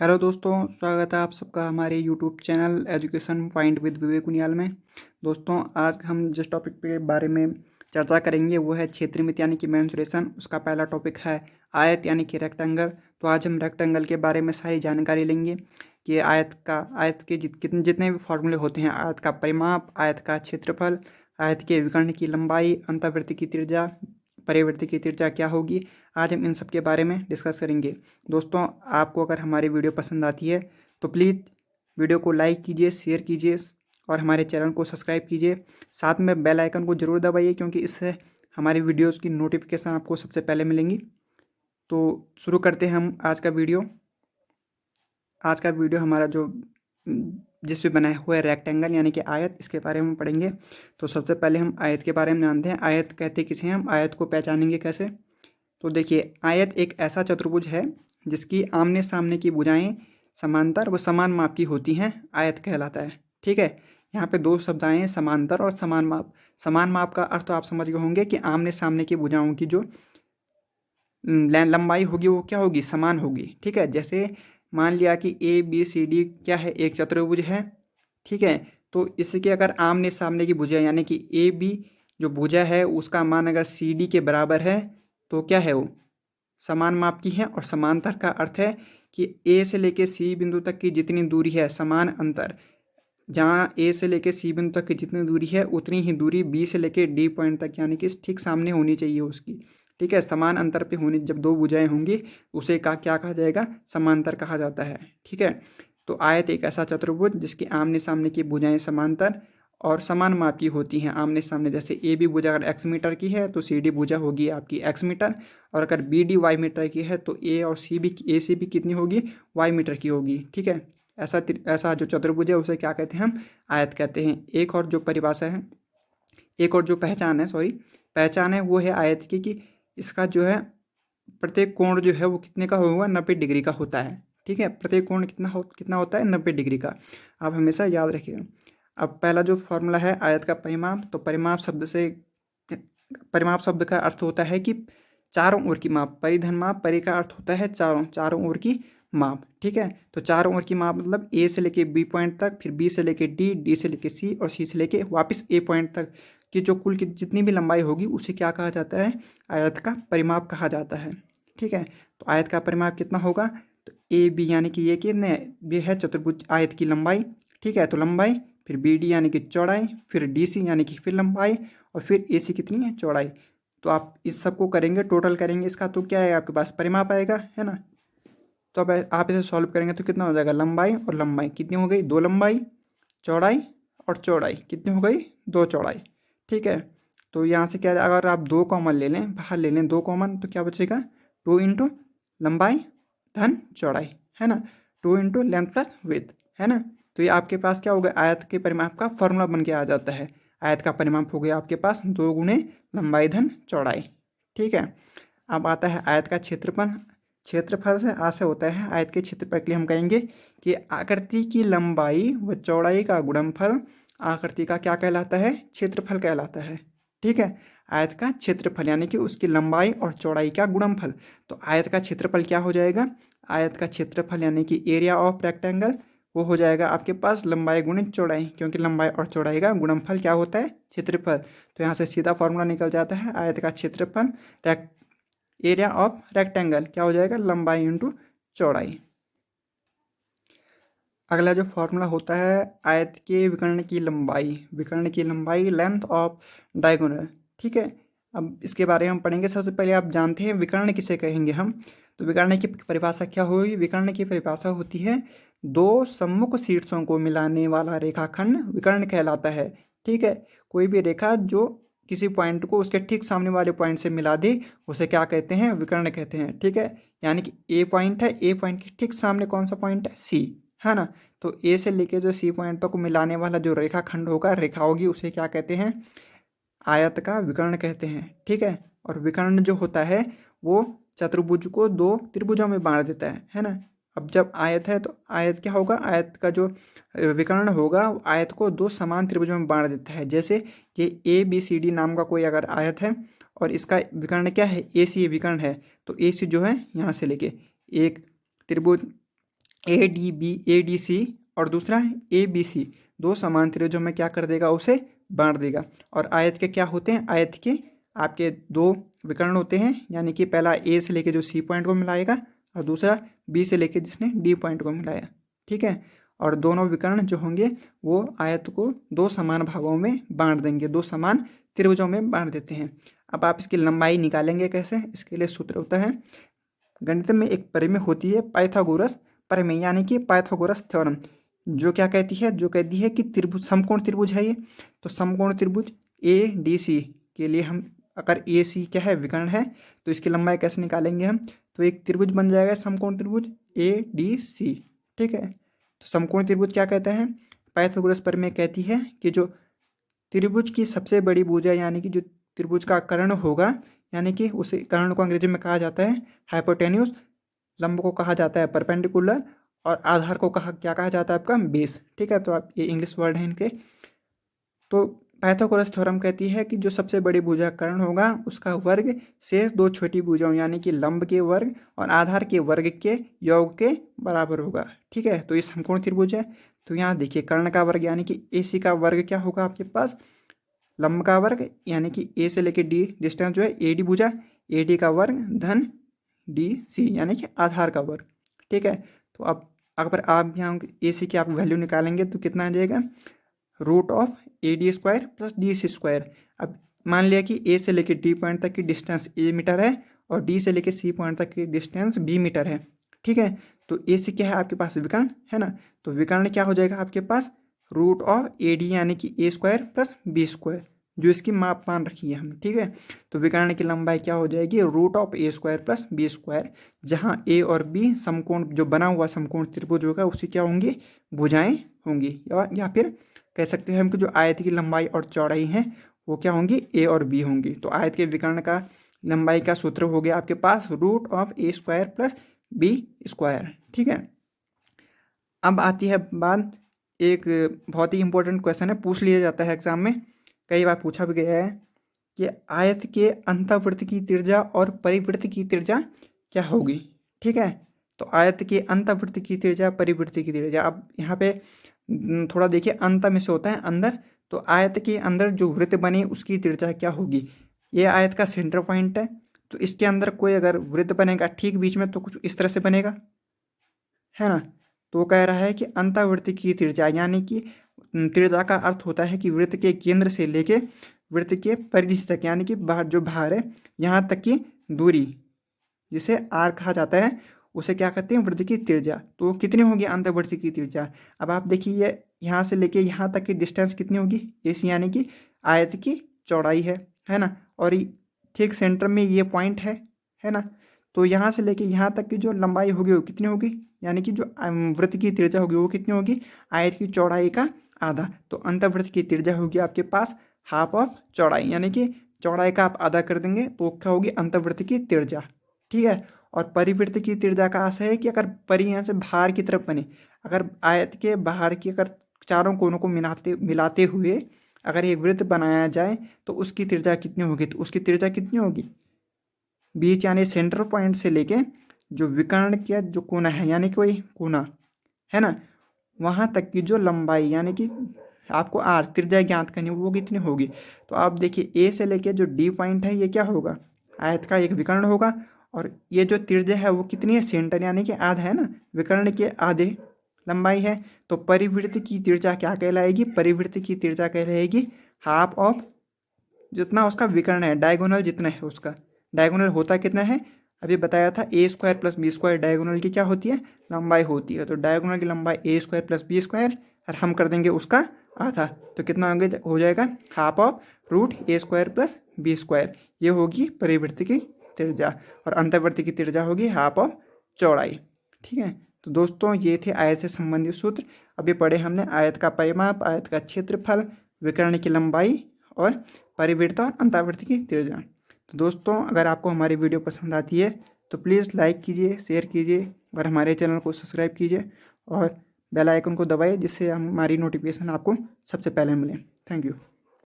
Hello दोस्तों, स्वागत है आप सबका हमारे YouTube channel Education Point with Vivek Uniyal में। दोस्तों, आज हम जिस टॉपिक के बारे में चर्चा करेंगे वो है क्षेत्रमिति यानी कि मेंसुरेशन। उसका पहला टॉपिक है आयत यानी कि रेक्टेंगल। तो आज हम रेक्टेंगल के बारे में सारी जानकारी लेंगे कि आयत के जितने भी फॉर्मूले होते हैं, आयत का परिमाप, आयत का क्षेत्रफल, आयत के विकर्ण की लंबाई, अंतःवृत्त की त्रिज्या, परिवृत्त की त्रिज्या क्या होगी, आज हम इन सब के बारे में डिस्कस करेंगे। दोस्तों, आपको अगर हमारी वीडियो पसंद आती है तो प्लीज़ वीडियो को लाइक कीजिए, शेयर कीजिए और हमारे चैनल को सब्सक्राइब कीजिए। साथ में बेल आइकन को ज़रूर दबाइए क्योंकि इससे हमारी वीडियोस की नोटिफिकेशन आपको सबसे पहले मिलेंगी। तो शुरू करते हैं हम आज का वीडियो। आज का वीडियो हमारा जो जिस पे बनाया हुआ है रेक्टेंगल यानी कि आयत, इसके बारे में हम पढ़ेंगे। तो सबसे पहले हम आयत के बारे में जानते हैं। आयत कहते किसे हैं, हम आयत को पहचानेंगे कैसे। तो देखिए, आयत एक ऐसा चतुर्भुज है जिसकी आमने सामने की भुजाएं समांतर व समान माप की होती हैं, आयत कहलाता है। ठीक है, यहाँ पे दो शब्द आए हैं, समांतर और समान माप। समान माप का अर्थ तो आप समझ गए होंगे कि आमने सामने की भुजाओं की जो लंबाई होगी वो क्या होगी, समान होगी। ठीक है, जैसे मान लिया कि ए बी सी डी क्या है, एक चतुर्भुज है। ठीक है, तो इसके अगर आमने सामने की भुजा यानी कि ए बी जो भुजा है उसका मान अगर सी डी के बराबर है तो क्या है, वो समान माप की है। और समांतर का अर्थ है कि ए से लेके सी बिंदु तक की जितनी दूरी है, समान अंतर, जहाँ ए से लेके सी बिंदु तक की जितनी दूरी है उतनी ही दूरी बी से लेके डी पॉइंट तक यानी कि ठीक सामने होनी चाहिए उसकी। ठीक है, समान अंतर पे होनी, जब दो भुजाएं होंगी उसे क्या कहा जाएगा, समांतर कहा जाता है। ठीक है, तो आयत एक ऐसा चतुर्भुज जिसके आमने सामने की भुजाएं समांतर और समान माप की होती हैं, आमने सामने। जैसे ए बी भुजा अगर एक्स मीटर की है तो सी डी भुजा होगी आपकी एक्स मीटर, और अगर बी डी वाई मीटर की है तो ए और सी बी ए सी बी कितनी होगी, वाई मीटर की होगी। ठीक है, ऐसा जो चतुर्भुज है उसे क्या कहते हैं, हम आयत कहते हैं। एक और जो परिभाषा है, एक और जो पहचान है वो है आयत की कि इसका जो है प्रत्येक कोण जो है वो कितने का होगा, 90 डिग्री का होता है। ठीक है, प्रत्येक कोण कितना होता है, 90 डिग्री का। आप हमेशा याद रखिएगा। अब पहला जो फॉर्मूला है आयत का परिमाप, तो परिमाप शब्द का अर्थ होता है कि चारों ओर की माप। परिधन माप, परि का अर्थ होता है चारों ओर की माप। ठीक है, तो चारों ओर की माप मतलब ए से लेके बी पॉइंट तक, फिर बी से लेके डी, डी से लेके सी और सी से लेके वापस ए पॉइंट तक की जो कुल की जितनी भी लंबाई होगी उसे क्या कहा जाता है, आयत का परिमाप कहा जाता है। ठीक है, तो आयत का परिमाप कितना होगा, तो ए बी यानी कि ये है चतुर्भुज आयत की लंबाई। ठीक है, तो लंबाई, फिर बी डी यानी कि चौड़ाई, फिर डी सी यानी कि फिर लंबाई, और फिर ए सी कितनी है, चौड़ाई। तो आप इस सबको करेंगे, टोटल करेंगे इसका, तो क्या है आपके पास, परिमाप आएगा, है ना। तो अब आप इसे सॉल्व करेंगे तो कितना हो जाएगा, लंबाई और लंबाई कितनी हो गई, 2 लंबाई, चौड़ाई और चौड़ाई कितनी हो गई, 2 चौड़ाई। ठीक है, तो यहाँ से क्या, अगर आप 2 कॉमन ले लें, बाहर ले लें 2 कॉमन, तो क्या बचेगा, 2 इंटू लंबाई धन चौड़ाई, है ना, 2 इंटू लेंथ प्लस विड्थ, है ना। तो ये आपके पास क्या हो गया, आयत के परिमाप का फॉर्मूला बन के आ जाता है। आयत का परिमाप हो गया आपके पास 2 गुणे लंबाई धन चौड़ाई। ठीक है, अब आता है आयत का क्षेत्रफल। क्षेत्रफल से आशय होता है, आयत के क्षेत्रफल के लिए हम कहेंगे कि आकृति की लंबाई व चौड़ाई का गुणनफल आकृति का क्या कहलाता है, क्षेत्रफल कहलाता है। ठीक है, आयत का क्षेत्रफल यानी कि उसकी लंबाई और चौड़ाई का गुणनफल। तो आयत का क्षेत्रफल क्या हो जाएगा, आयत का क्षेत्रफल यानी कि एरिया ऑफ रेक्टेंगल, वो हो जाएगा आपके पास लंबाई गुणित चौड़ाई, क्योंकि लंबाई और चौड़ाई का गुणनफल क्या होता है, क्षेत्रफल। तो यहाँ से सीधा फॉर्मूला निकल जाता है, आयत का क्षेत्रफल एरिया ऑफ रेक्टेंगल क्या हो जाएगा, लंबाई इंटू चौड़ाई। अगला जो फॉर्मूला होता है आयत के विकर्ण की लंबाई लेंथ ऑफ डायगोनल। ठीक है, अब इसके बारे में हम पढ़ेंगे। सबसे पहले आप जानते हैं विकर्ण किसे कहेंगे हम, तो विकर्ण की परिभाषा क्या होगी, विकर्ण की परिभाषा होती है 2 सम्मुख शीर्षों को मिलाने वाला रेखाखंड विकर्ण कहलाता है। ठीक है, कोई भी रेखा जो किसी पॉइंट को उसके ठीक सामने वाले पॉइंट से मिला दे उसे क्या कहते हैं, विकर्ण कहते हैं। ठीक है, यानी कि ए पॉइंट है, ए पॉइंट के ठीक सामने कौन सा पॉइंट है, सी, है ना। तो ए से लेके जो सी पॉइंट तक मिलाने वाला जो रेखाखंड होगा, रेखा होगी, उसे क्या कहते हैं, आयत का विकर्ण कहते हैं। ठीक है, और विकर्ण जो होता है वो चतुर्भुज को 2 त्रिभुजों में बांट देता है ना। अब जब आयत है तो आयत क्या होगा, आयत का जो विकर्ण होगा आयत को 2 समान त्रिभुजों में बांट देता है। जैसे ये ए बी सी डी नाम का कोई अगर आयत है और इसका विकर्ण क्या है, ए सी विकर्ण है, तो ए सी जो है यहाँ से लेके एक त्रिभुज ए डी सी और दूसरा ए बी सी, दो समान त्रिभुजों में क्या कर देगा, उसे बांट देगा। और आयत के क्या होते हैं, आयत के आपके दो विकर्ण होते हैं, यानी कि पहला ए से लेके जो सी पॉइंट को मिलाएगा और दूसरा बी से लेके जिसने डी पॉइंट को मिलाया, ठीक है। और दोनों विकर्ण जो होंगे वो आयत को दो समान भागों में बांट देंगे, दो समान त्रिभुजों में बांट देते हैं। अब आप इसकी लंबाई निकालेंगे कैसे, इसके लिए सूत्र होता है, गणित में एक परिमेय होती है पाइथागोरस परिमेय, यानी कि पाइथागोरस थ्योरम, जो क्या कहती है, जो कहती है कि त्रिभुज समकोण त्रिभुज है ये, तो समकोण त्रिभुज ए डी सी के लिए हम अगर ए सी क्या है, विकर्ण है, तो इसकी लंबाई कैसे निकालेंगे हम, तो एक त्रिभुज बन जाएगा समकोण त्रिभुज ए डी सी, ठीक है। तो समकोण त्रिभुज क्या कहते हैं, पाइथागोरस परिमेय कहती है कि जो त्रिभुज की सबसे बड़ी भुजा, यानी कि जो त्रिभुज का कर्ण होगा, यानी कि उस कर्ण को अंग्रेजी में कहा जाता है हाइपोटेन्यूज, लंब को कहा जाता है परपेंडिकुलर, और आधार को क्या कहा जाता है आपका बेस, ठीक है। तो आप ये इंग्लिश वर्ड है इनके। तो पाइथागोरस थ्योरम कहती है कि जो सबसे बड़ी भुजा कर्ण होगा उसका वर्ग शेष दो छोटी भुजाओं, यानी कि लंब के वर्ग और आधार के वर्ग के योग के बराबर होगा, ठीक है। तो ये समकोण त्रिभुज है। तो यहाँ देखिए कर्ण का वर्ग यानी कि ए सी का वर्ग क्या होगा आपके पास, लंब का वर्ग यानी कि ए से लेके डी डिस्टेंस जो है ए डी भुजा, ए डी का वर्ग धन डी सी यानी कि आधार का वर्ग, ठीक है। तो अब अगर आप यहाँ ए सी की आप वैल्यू निकालेंगे तो कितना आ जाएगा, root of A D square plus D C square. अब मान लिया कि ए से लेके डी पॉइंट तक की डिस्टेंस ए मीटर है और डी से लेके सी पॉइंट तक की डिस्टेंस बी मीटर है, ठीक है। तो ए सी क्या है आपके पास, विकर्ण है ना, तो विकर्ण क्या हो जाएगा आपके पास, रूट ऑफ ए डी यानी कि ए स्क्वायर प्लस बी स्क्वायर, जो इसकी माप मान रखी है हम, ठीक है। तो विकर्ण की लंबाई क्या हो जाएगी, root of A square plus B square, जहाँ ए और बी समकोण जो बना हुआ समकोण त्रिभुज होगा उसकी क्या होंगी, भुजाएं होंगी, या फिर कह सकते हैं हम कि जो आयत की लंबाई और चौड़ाई है वो क्या होंगी, ए और बी होंगी। तो आयत के विकर्ण का लंबाई का सूत्र हो गया आपके पास root of A square plus B square, ठीक है। अब आती है बात, एक बहुत ही इंपॉर्टेंट क्वेश्चन है, पूछ लिया जाता है एग्जाम में, कई बार पूछा भी गया है कि आयत के अंतःवृत्त की त्रिज्या और परिवृत्त की त्रिज्या क्या होगी, ठीक है। तो आयत के अंतःवृत्त की त्रिज्या, परिवृत्त की त्रिज्या, अब यहाँ पे थोड़ा देखिए, अंत में से होता है अंदर, तो आयत के अंदर जो वृत्त बने उसकी त्रिज्या क्या होगी, ये आयत का सेंटर पॉइंट है, तो इसके अंदर कोई अगर वृत्त बनेगा ठीक बीच में तो कुछ इस तरह से बनेगा, है ना। तो कह रहा है कि अंतःवृत्त की त्रिज्या, यानी कि त्रिज्या का अर्थ होता है कि वृत्त के केंद्र से लेके वृत्त के परिधि तक, यानी कि बाहर जो बाहर है यहाँ तक की दूरी, जिसे आर कहा जाता है, उसे क्या कहते हैं, वृत्त की त्रिज्या। तो कितनी होगी अंतःवृत्त की त्रिज्या, अब आप देखिए यहाँ से लेके यहाँ तक की डिस्टेंस कितनी होगी, ए सी यानी कि आयत की चौड़ाई है ना, और ठीक सेंटर में ये पॉइंट है ना। तो यहाँ से लेके यहाँ तक की जो लंबाई होगी वो कितनी होगी, यानी कि जो वृत्त की त्रिज्या होगी वो कितनी होगी, आयत की चौड़ाई का आधा। तो अंतःवृत्त की त्रिज्या होगी आपके पास हाफ ऑफ चौड़ाई, यानी कि चौड़ाई का आप आधा कर देंगे तो क्या होगी, अंतःवृत्त की त्रिज्या, ठीक है। और परिवृत्त की त्रिज्या का आशय है कि अगर परि यहाँ से बाहर की तरफ बने, अगर आयत के बाहर की अगर चारों कोनों को मिलाते हुए अगर एक वृत्त बनाया जाए तो उसकी त्रिज्या कितनी होगी, तो उसकी त्रिज्या कितनी होगी, बीच यानी सेंटर पॉइंट से लेके जो विकर्ण का जो कोना है, यानी कि वही कोना है ना, वहाँ तक की जो लंबाई, यानी कि आपको आर त्रिज्या ज्ञात करनी वो कितनी होगी। तो आप देखिए ए से लेके जो डी पॉइंट है ये क्या होगा, आयत का एक विकर्ण होगा, और ये जो त्रिज्या है वो कितनी है, सेंटर यानी कि आधा है ना, विकर्ण के आधे लंबाई है। तो परिवृत्त की त्रिज्या क्या कहलाएगी, परिवृत्त की त्रिज्या कहलाएगी हाफ ऑफ जितना उसका विकर्ण है, डायगोनल जितना है उसका, डायगोनल होता कितना है, अभी बताया था a square plus B square diagonal की क्या होती है, लंबाई होती है। तो डायगोनल की लंबाई ए स्क्वायर प्लस बी स्क्वायर, और हम कर देंगे उसका आधा, तो कितना हो जाएगा, half of root A square plus B square, ये होगी परिवृत्त की त्रिज्या, और अंतःवृत्त की त्रिज्या होगी हाफ ऑफ चौड़ाई, ठीक है। तो दोस्तों ये थे आयत से संबंधित सूत्र। अभी पढ़े हमने आयत का परिमाप, आयत का क्षेत्रफल, विकर्ण की लंबाई और परिवृत्त और अंतःवृत्त की त्रिज्या। तो दोस्तों अगर आपको हमारी वीडियो पसंद आती है तो प्लीज़ लाइक कीजिए, शेयर कीजिए और हमारे चैनल को सब्सक्राइब कीजिए और बेल आइकन को दबाइए, जिससे हमारी नोटिफिकेशन आपको सबसे पहले मिले। Thank you.